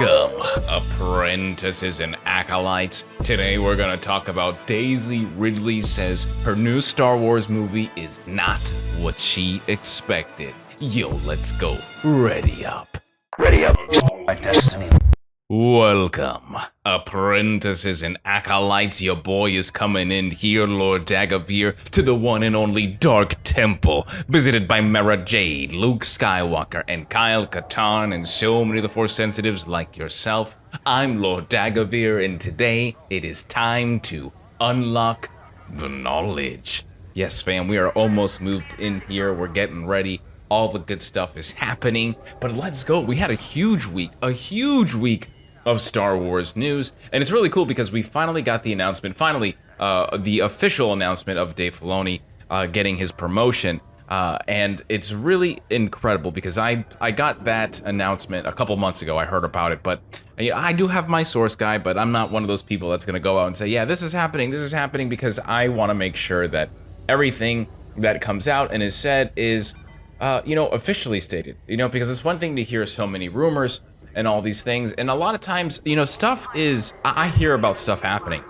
Welcome, apprentices and acolytes. Today we're gonna talk about Daisy Ridley says her new Star Wars movie is not what she expected. Yo, let's go. Ready up. Ready up, my destiny. Welcome, apprentices and acolytes. Your boy is coming in here, Lord Dagovere, to the one and only Dark Temple, visited by Mara Jade, Luke Skywalker, and Kyle Katarn, and so many of the Force sensitives like yourself. I'm Lord Dagovere, and today it is time to unlock the knowledge. Yes, fam, we are almost moved in here. We're getting ready. All the good stuff is happening, but let's go. We had a huge week of Star Wars news, and it's really cool because we finally got the announcement, the official announcement of Dave Filoni getting his promotion, and it's really incredible because I got that announcement a couple months ago. I heard about it, but I do have my source guy, but I'm not one of those people that's going to go out and say, yeah, this is happening, because I want to make sure that everything that comes out and is said is officially stated, because it's one thing to hear so many rumors and all these things, and a lot of times, I hear about stuff happening,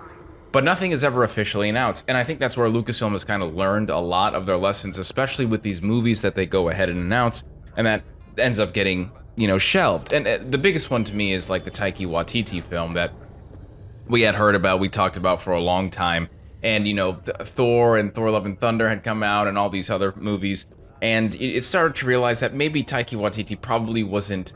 but nothing is ever officially announced, and I think that's where Lucasfilm has kind of learned a lot of their lessons, especially with these movies that they go ahead and announce, and that ends up getting, shelved. And the biggest one to me is like the Taika Waititi film that we had heard about, we talked about for a long time, and Thor and Thor Love and Thunder had come out, and all these other movies, and it started to realize that maybe Taika Waititi probably wasn't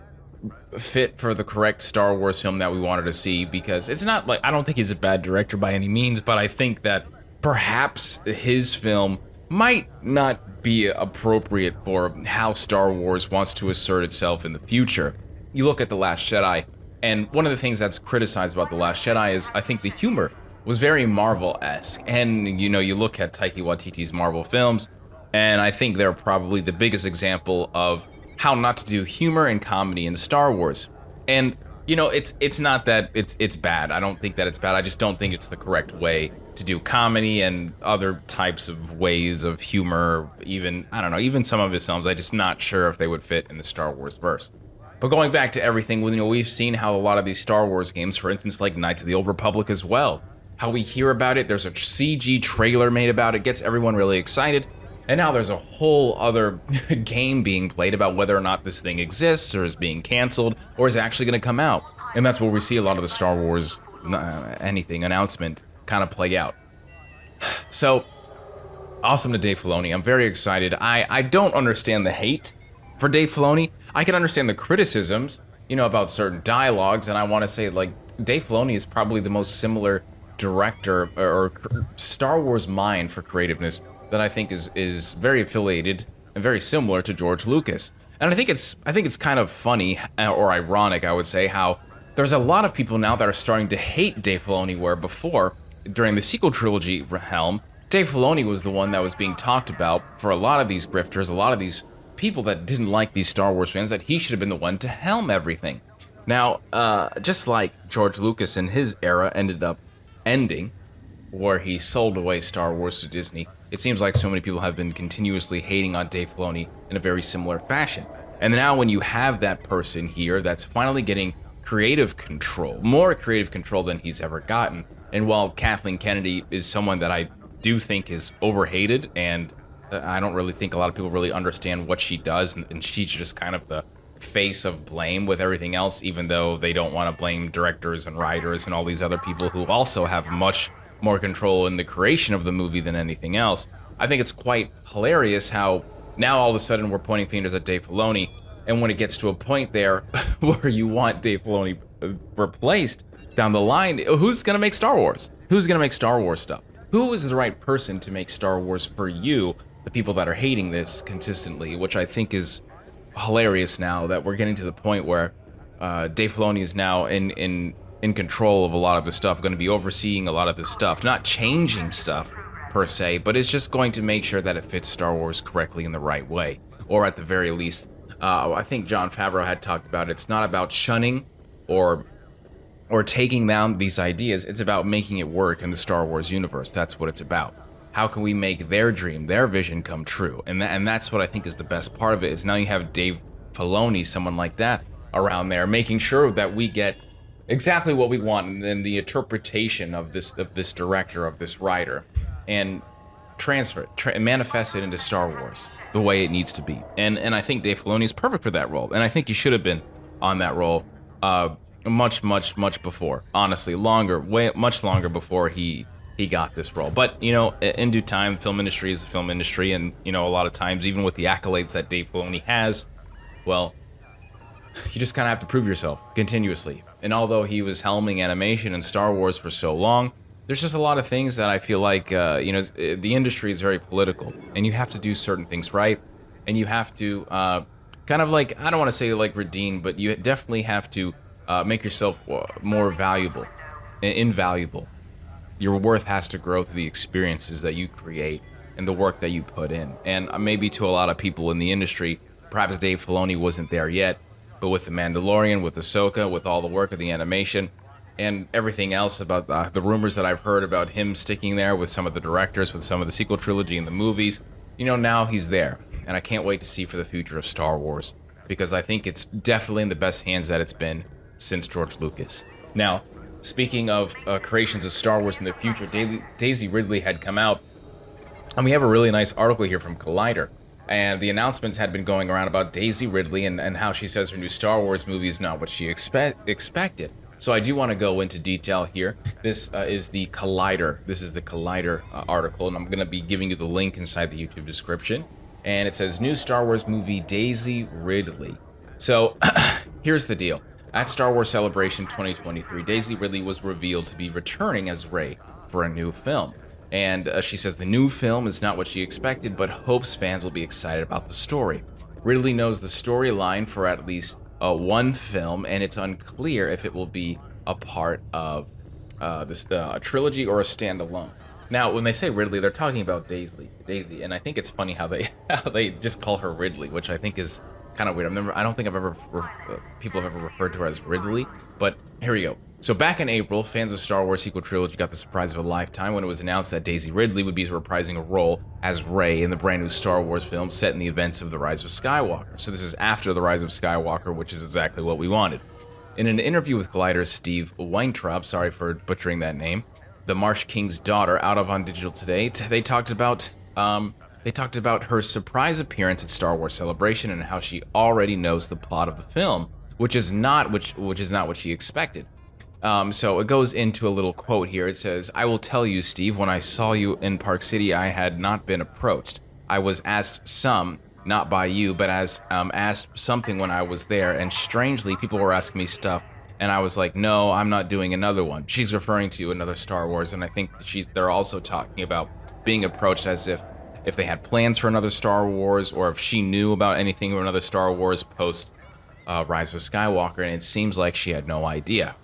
fit for the correct Star Wars film that we wanted to see, because it's not like, I don't think he's a bad director by any means, but I think that perhaps his film might not be appropriate for how Star Wars wants to assert itself in the future. You look at The Last Jedi, and one of the things that's criticized about The Last Jedi is I think the humor was very Marvel-esque, and you look at Taika Waititi's Marvel films, and I think they're probably the biggest example of how not to do humor and comedy in Star Wars. And it's not that it's bad. I don't think that it's bad. I just don't think it's the correct way to do comedy and other types of ways of humor. Even some of his films, I'm just not sure if they would fit in the Star Wars verse. But going back to everything, we've seen how a lot of these Star Wars games, for instance, like Knights of the Old Republic as well, how we hear about it. There's a CG trailer made about it, gets everyone really excited. And now there's a whole other game being played about whether or not this thing exists, or is being canceled, or is actually going to come out. And that's where we see a lot of the Star Wars announcement kind of play out. So, awesome to Dave Filoni. I'm very excited. I don't understand the hate for Dave Filoni. I can understand the criticisms, about certain dialogues, and I want to say, like, Dave Filoni is probably the most similar director or Star Wars mind for creativeness that I think is very affiliated and very similar to George Lucas. And I think it's kind of funny, or ironic, I would say, how there's a lot of people now that are starting to hate Dave Filoni, where before, during the Sequel Trilogy helm, Dave Filoni was the one that was being talked about for a lot of these grifters, a lot of these people that didn't like these Star Wars fans, that he should have been the one to helm everything. Now, just like George Lucas in his era ended up ending, where he sold away Star Wars to Disney, it seems like so many people have been continuously hating on Dave Filoni in a very similar fashion. And now when you have that person here that's finally getting creative control, more creative control than he's ever gotten, and while Kathleen Kennedy is someone that I do think is overhated, and I don't really think a lot of people really understand what she does, and she's just kind of the face of blame with everything else, even though they don't want to blame directors and writers and all these other people who also have much more control in the creation of the movie than anything else. I think it's quite hilarious how now all of a sudden we're pointing fingers at Dave Filoni, and when it gets to a point there where you want Dave Filoni replaced down the line, who's going to make Star Wars? Who's going to make Star Wars stuff? Who is the right person to make Star Wars for you, the people that are hating this consistently, which I think is hilarious now that we're getting to the point where Dave Filoni is now in control of a lot of the stuff, going to be overseeing a lot of this stuff, not changing stuff per se, but it's just going to make sure that it fits Star Wars correctly in the right way, or at the very least, I think Jon Favreau had talked about it's not about shunning or taking down these ideas, it's about making it work in the Star Wars universe. That's what it's about. How can we make their dream, their vision come true? And that's what I think is the best part of it, is now you have Dave Filoni, someone like that, around there, making sure that we get exactly what we want and the interpretation of this director, of this writer, and transfer it, manifest it into Star Wars the way it needs to be. And I think Dave Filoni is perfect for that role, and I think he should have been on that role much before, honestly, much longer before he got this role. But in due time, film industry is the film industry, and a lot of times, even with the accolades that Dave Filoni has, well, you just kind of have to prove yourself continuously. And although he was helming animation in Star Wars for so long, there's just a lot of things that I feel like, the industry is very political, and you have to do certain things right, and you have to kind of like, I don't want to say like redeem, but you definitely have to make yourself more valuable, invaluable. Your worth has to grow through the experiences that you create and the work that you put in. And maybe to a lot of people in the industry, perhaps Dave Filoni wasn't there yet, but with The Mandalorian, with Ahsoka, with all the work of the animation, and everything else about the rumors that I've heard about him sticking there with some of the directors, with some of the sequel trilogy and the movies, now he's there. And I can't wait to see for the future of Star Wars, because I think it's definitely in the best hands that it's been since George Lucas. Now, speaking of creations of Star Wars in the future, Daisy Ridley had come out, and we have a really nice article here from Collider. And the announcements had been going around about Daisy Ridley and how she says her new Star Wars movie is not what she expected. So I do want to go into detail here. This is the Collider. This is the Collider article, and I'm going to be giving you the link inside the YouTube description. And it says, new Star Wars movie, Daisy Ridley. So here's the deal. At Star Wars Celebration 2023, Daisy Ridley was revealed to be returning as Rey for a new film. And she says the new film is not what she expected, but hopes fans will be excited about the story. Ridley knows the storyline for at least one film, and it's unclear if it will be a part of a trilogy or a standalone. Now, when they say Ridley, they're talking about Daisy, and I think it's funny how they just call her Ridley, which I think is kind of weird. I don't think people have ever referred to her as Ridley, but here we go. So back in April, fans of Star Wars Sequel Trilogy got the surprise of a lifetime when it was announced that Daisy Ridley would be reprising a role as Rey in the brand new Star Wars film set in the events of The Rise of Skywalker. So this is after The Rise of Skywalker, which is exactly what we wanted. In an interview with Collider's Steve Weintraub, sorry for butchering that name, the Marsh King's daughter, out on digital today, they talked about her surprise appearance at Star Wars Celebration and how she already knows the plot of the film, which is not what she expected. So it goes into a little quote here. It says, "I will tell you, Steve, when I saw you in Park City, I had not been approached. I was asked some, not by you, but asked something when I was there, and strangely, people were asking me stuff, and I was like, no, I'm not doing another one." She's referring to another Star Wars, and I think they're also talking about being approached as if they had plans for another Star Wars, or if she knew about anything or another Star Wars post Rise of Skywalker, and it seems like she had no idea.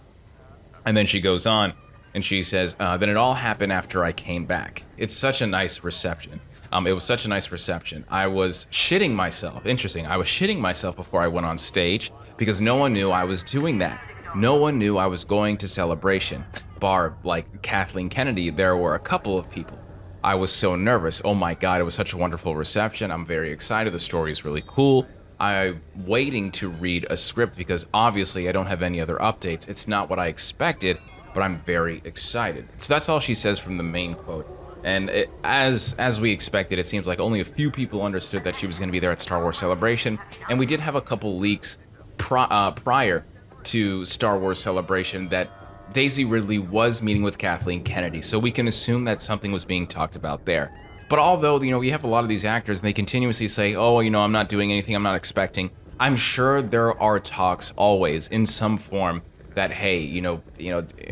And then she goes on, and she says, then it all happened after I came back. It's such a nice reception. It was such a nice reception. I was shitting myself. Interesting. I was shitting myself before I went on stage because no one knew I was doing that. No one knew I was going to Celebration. Bar, like Kathleen Kennedy, there were a couple of people. I was so nervous. Oh my God, it was such a wonderful reception. I'm very excited. The story is really cool. I'm waiting to read a script because obviously I don't have any other updates. It's not what I expected, but I'm very excited. So that's all she says from the main quote. And as we expected, it seems like only a few people understood that she was going to be there at Star Wars Celebration. And we did have a couple leaks prior to Star Wars Celebration that Daisy Ridley was meeting with Kathleen Kennedy. So we can assume that something was being talked about there. But although, we have a lot of these actors and they continuously say, oh, I'm not doing anything, I'm not expecting. I'm sure there are talks always in some form that, hey,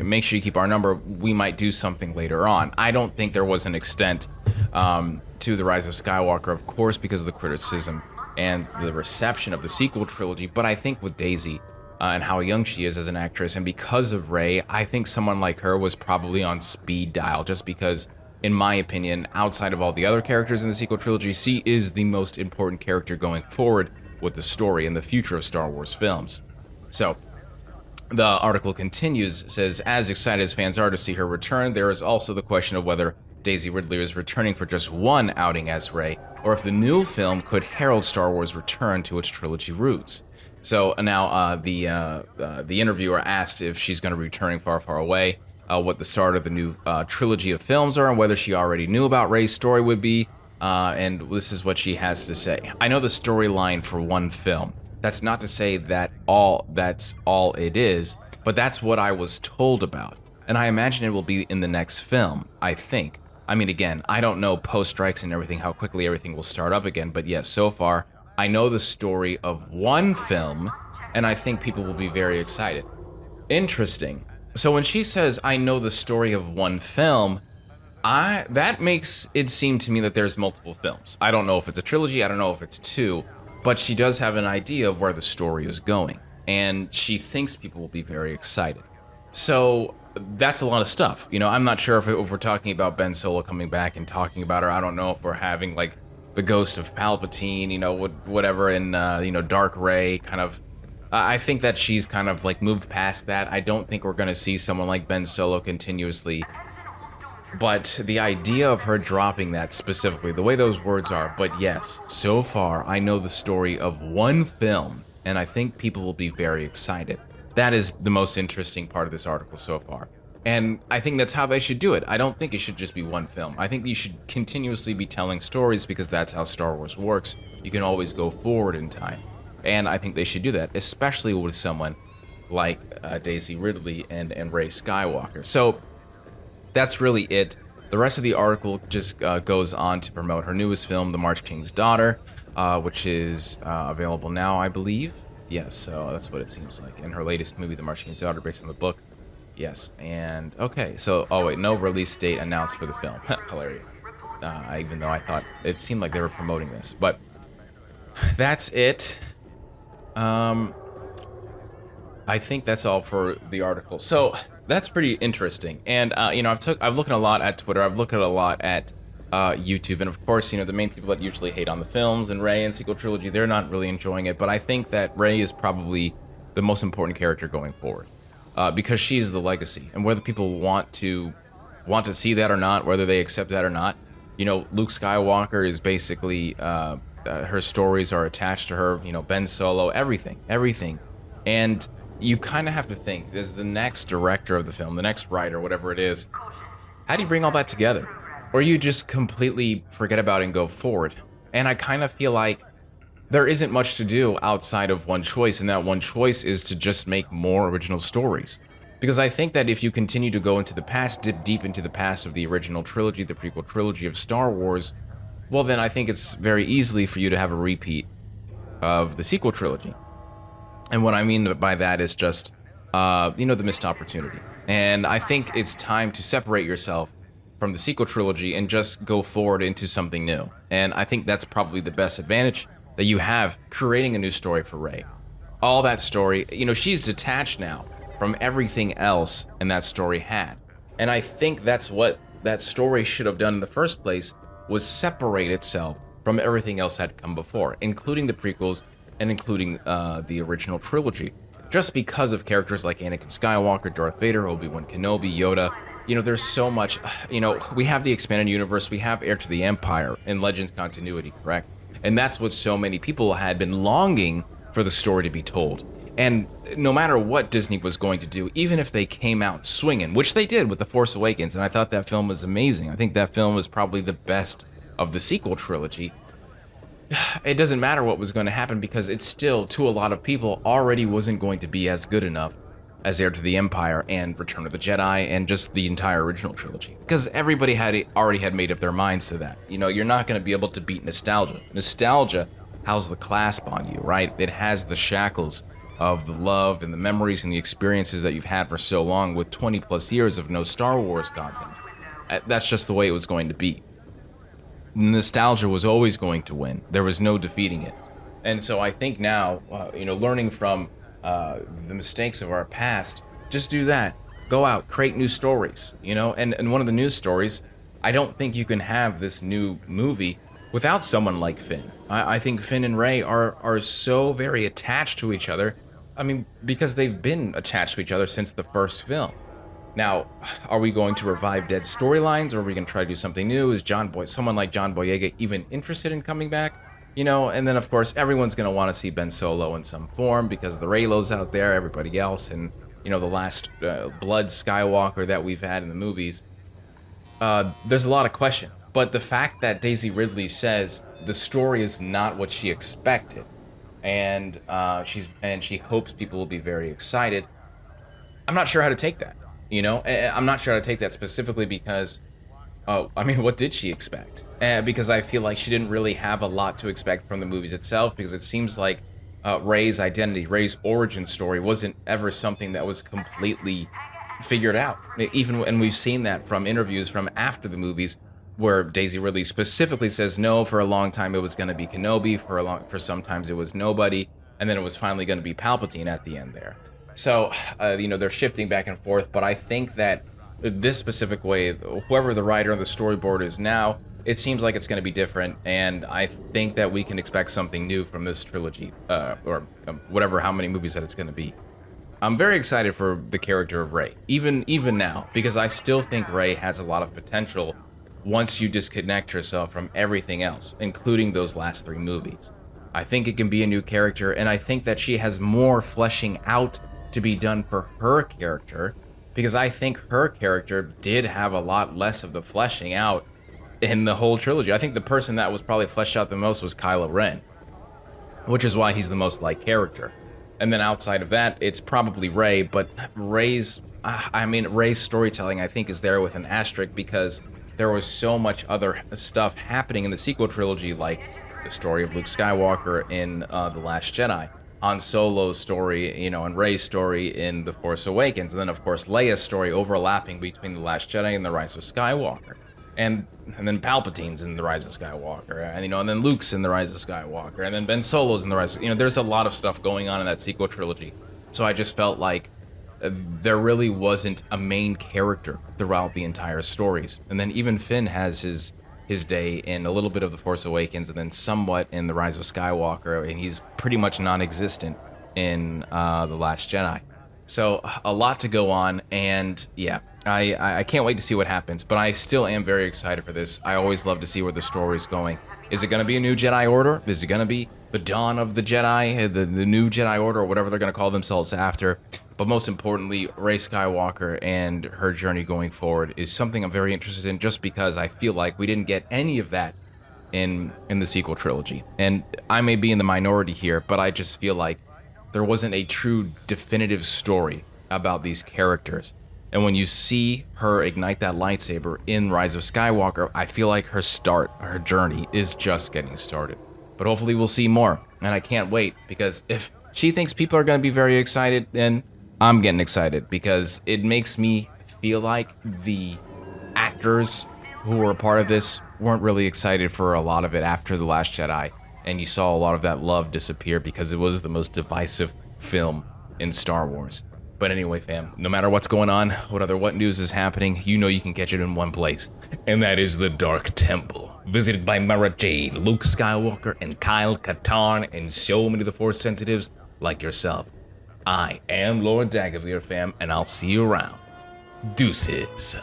make sure you keep our number. We might do something later on. I don't think there was an extent to The Rise of Skywalker, of course, because of the criticism and the reception of the sequel trilogy. But I think with Daisy and how young she is as an actress, and because of Rey, I think someone like her was probably on speed dial, just because, in my opinion, outside of all the other characters in the sequel trilogy, she is the most important character going forward with the story and the future of Star Wars films. So, the article continues, says, as excited as fans are to see her return, there is also the question of whether Daisy Ridley is returning for just one outing as Rey, or if the new film could herald Star Wars' return to its trilogy roots. So now the interviewer asked if she's going to be returning Far, Far Away, what the start of the new trilogy of films are, and whether she already knew about Rey's story would be. And this is what she has to say. I know the storyline for one film. That's not to say that's all it is, but that's what I was told about. And I imagine it will be in the next film, I think. I mean, again, I don't know post-strikes and everything, how quickly everything will start up again, but yes, so far, I know the story of one film, and I think people will be very excited. Interesting. So when she says, I know the story of one film, that makes it seem to me that there's multiple films. I don't know if it's a trilogy, I don't know if it's two, but she does have an idea of where the story is going, and she thinks people will be very excited. So that's a lot of stuff. You know, I'm not sure if we're talking about Ben Solo coming back and talking about her. I don't know if we're having like the ghost of Palpatine, you know, whatever, and Dark Rey kind of. I think that she's kind of like moved past that. I don't think we're gonna see someone like Ben Solo continuously. But the idea of her dropping that specifically, the way those words are, but yes, so far I know the story of one film, and I think people will be very excited. That is the most interesting part of this article so far. And I think that's how they should do it. I don't think it should just be one film. I think you should continuously be telling stories because that's how Star Wars works. You can always go forward in time. And I think they should do that, especially with someone like Daisy Ridley and Rey Skywalker. So that's really it. The rest of the article just goes on to promote her newest film, The March King's Daughter, which is available now, I believe. Yes, so that's what it seems like. And her latest movie, The March King's Daughter, based on the book. Yes, and okay, so, oh wait, no release date announced for the film. Hilarious. Even though I thought it seemed like they were promoting this. But that's it. I think that's all for the article. So that's pretty interesting. And I've looked a lot at Twitter. I've looked at a lot at YouTube, and of course, the main people that usually hate on the films and Rey and Sequel Trilogy, they're not really enjoying it. But I think that Rey is probably the most important character going forward, because she's the legacy. And whether people want to see that or not, whether they accept that or not, Luke Skywalker is basically her stories are attached to her. Ben Solo, everything, and you kind of have to think, as the next director of the film, the next writer, whatever it is, how do you bring all that together? Or you just completely forget about it and go forward? And I kind of feel like there isn't much to do outside of one choice, and that one choice is to just make more original stories. Because I think that if you continue to go into the past, dip deep into the past of the original trilogy, the prequel trilogy of Star Wars, well then I think it's very easily for you to have a repeat of the sequel trilogy. And what I mean by that is just, the missed opportunity. And I think it's time to separate yourself from the sequel trilogy and just go forward into something new. And I think that's probably the best advantage that you have creating a new story for Rey. All that story, she's detached now from everything else and that story had. And I think that's what that story should have done in the first place, was separate itself from everything else that had come before, including the prequels and including the original trilogy. Just because of characters like Anakin Skywalker, Darth Vader, Obi-Wan Kenobi, Yoda, there's so much, we have the expanded universe, we have Heir to the Empire in Legends continuity, correct? And that's what so many people had been longing for the story to be told. And no matter what Disney was going to do, even if they came out swinging, which they did with The Force Awakens, and I thought that film was amazing. I think that film was probably the best of the sequel trilogy. It doesn't matter what was going to happen, because it still, to a lot of people, already wasn't going to be as good enough as Heir to the Empire and Return of the Jedi and just the entire original trilogy. Because everybody already had made up their minds to that. You're not going to be able to beat nostalgia. Nostalgia has the clasp on you, right? It has the shackles of the love and the memories and the experiences that you've had for so long with 20 plus years of no Star Wars content. That's just the way it was going to be. Nostalgia was always going to win. There was no defeating it. And so I think now, learning from the mistakes of our past, just do that. Go out, create new stories, and one of the new stories, I don't think you can have this new movie without someone like Finn. I think Finn and Rey are so very attached to each other. I mean, because they've been attached to each other since the first film. Now, are we going to revive dead storylines, or are we going to try to do something new? Is someone like John Boyega even interested in coming back? You know, and then of course everyone's gonna want to see Ben Solo in some form because the Reylos out there, everybody else, and you know the last Blood Skywalker that we've had in the movies. There's a lot of question, but the fact that Daisy Ridley says the story is not what she expected, and she hopes people will be very excited. I'm not sure how to take that. You know, I'm not sure how to take that specifically because oh, I mean, what did she expect? Because I feel like she didn't really have a lot to expect from the movies itself, because it seems like Rey's identity, Rey's origin story wasn't ever something that was completely figured out. Even and we've seen that from interviews from after the movies, where Daisy Ridley specifically says no. For a long time, it was going to be Kenobi. For sometimes it was nobody, and then it was finally going to be Palpatine at the end there. So, you know, they're shifting back and forth, but I think that this specific way, whoever the writer on the storyboard is now, it seems like it's going to be different, and I think that we can expect something new from this trilogy, or whatever, how many movies that it's going to be. I'm very excited for the character of Rey, even now, because I still think Rey has a lot of potential once you disconnect yourself from everything else, including those last 3 movies. I think it can be a new character, and I think that she has more fleshing out to be done for her character, because I think her character did have a lot less of the fleshing out in the whole trilogy. I think the person that was probably fleshed out the most was Kylo Ren, which is why he's the most liked character. And then outside of that, it's probably Rey, but Rey's storytelling, I think, is there with an asterisk because there was so much other stuff happening in the sequel trilogy, like the story of Luke Skywalker in The Last Jedi, Han Solo's story, you know, and Rey's story in The Force Awakens, and then of course Leia's story overlapping between The Last Jedi and The Rise of Skywalker, and then Palpatine's in The Rise of Skywalker, and you know, and then Luke's in The Rise of Skywalker, and then Ben Solo's in The Rise. You know, there's a lot of stuff going on in that sequel trilogy, so I just felt like there really wasn't a main character throughout the entire stories, and then even Finn has his day in a little bit of The Force Awakens and then somewhat in The Rise of Skywalker, and he's pretty much non-existent in The Last Jedi. So a lot to go on, and yeah, I can't wait to see what happens, but I still am very excited for this. I always love to see where the story's going. Is it going to be a new Jedi Order? Is it going to be the dawn of the Jedi, the new Jedi Order, or whatever they're going to call themselves after? But most importantly, Rey Skywalker and her journey going forward is something I'm very interested in, just because I feel like we didn't get any of that in the sequel trilogy. And I may be in the minority here, but I just feel like there wasn't a true definitive story about these characters. And when you see her ignite that lightsaber in Rise of Skywalker, I feel like her journey is just getting started. But hopefully we'll see more, and I can't wait, because if she thinks people are going to be very excited, then I'm getting excited, because it makes me feel like the actors who were a part of this weren't really excited for a lot of it after The Last Jedi, and you saw a lot of that love disappear because it was the most divisive film in Star Wars. But anyway, fam, no matter what's going on, what news is happening, you know you can catch it in one place, and that is the Dark Temple, visited by Mara Jade, Luke Skywalker, and Kyle Katarn, and so many of the Force sensitives like yourself. I am Lord Dagovere, fam, and I'll see you around. Deuces.